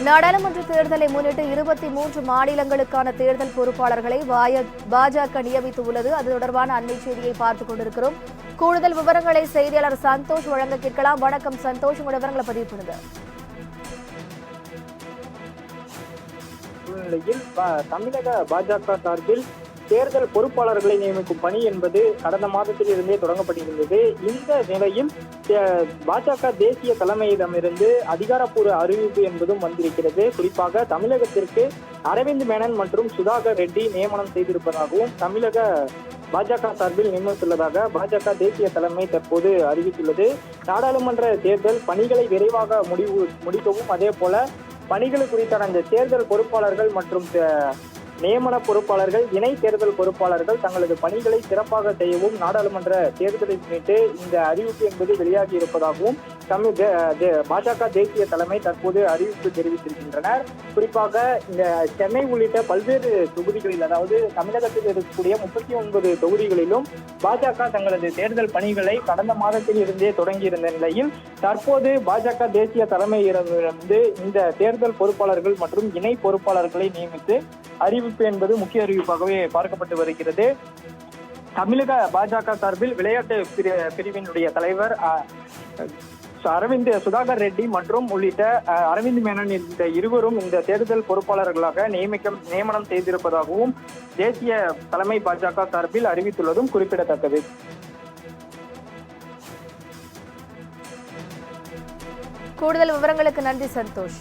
நாடாளுமன்ற தேர்தலை முன்னிட்டு 23 மாநிலங்களுக்கான தேர்தல் பொறுப்பாளர்களை பாஜக நியமித்துள்ளது. அது தொடர்பான அண்மை செய்தியை பார்த்துக் கொண்டிருக்கிறோம். கூடுதல் விவரங்களை செய்தியாளர் சந்தோஷ் வழங்க கேட்கலாம். வணக்கம் சந்தோஷ், உங்களோட விவரங்களை பதிவு பண்ணுங்க. சூழ்நிலையில் தமிழக பாஜக சார்பில் தேர்தல் பொறுப்பாளர்களை நியமிக்கும் பணி என்பது கடந்த மாதத்தில் இருந்தே தொடங்கப்பட்டிருந்தது. இந்த நிலையில் பாஜக தேசிய தலைமையிடமிருந்து அதிகாரப்பூர்வ அறிவிப்பு என்பதும் வந்திருக்கிறது. குறிப்பாக தமிழகத்திற்கு அரவிந்த் மேனன் மற்றும் சுதாகர் ரெட்டி நியமனம் செய்திருப்பதாகவும் தமிழக பாஜக சார்பில் நியமித்துள்ளதாக பாஜக தேசிய தலைமை தற்போது அறிவித்துள்ளது. நாடாளுமன்ற தேர்தல் பணிகளை விரைவாக முடிக்கவும், அதே போல பணிகள் குறித்தான இந்த தேர்தல் பொறுப்பாளர்கள் மற்றும் நியமன பொறுப்பாளர்கள், இணை தேர்தல் பொறுப்பாளர்கள் தங்களது பணிகளை சிறப்பாக செய்யவும் நாடாளுமன்ற தேர்தலை முன்னிட்டு இந்த அறிவிப்பு என்பது வெளியாகி இருப்பதாகவும் பாஜக தேசிய தலைமை தற்போது அறிவிப்பு தெரிவித்திருக்கின்றனர். குறிப்பாக இந்த சென்னை உள்ளிட்ட பல்வேறு தொகுதிகளில், அதாவது தமிழகத்தில் இருக்கக்கூடிய 39 தொகுதிகளிலும் பாஜக தங்களது தேர்தல் பணிகளை கடந்த மாதத்தில் இருந்தே தொடங்கியிருந்த நிலையில் தற்போது பாஜக தேசிய தலைமையிடமிருந்து இந்த தேர்தல் பொறுப்பாளர்கள் மற்றும் இணை பொறுப்பாளர்களை நியமித்து அறிவிப்பு என்பது முக்கிய அறிவிப்பாகவே பார்க்கப்பட்டு வருகிறது. தமிழக பாஜக சார்பில் விளையாட்டு பிரிவினுடைய தலைவர் சுதாகர் ரெட்டி மற்றும் உள்ளிட்ட அரவிந்த் மேனன் இந்த இருவரும் இந்த தேர்தல் பொறுப்பாளர்களாக நியமனம் செய்திருப்பதாகவும் தேசிய தலைமை பாஜக சார்பில் அறிவித்துள்ளதும் குறிப்பிடத்தக்கது. கூடுதல் விவரங்களுக்கு நன்றி சந்தோஷ்.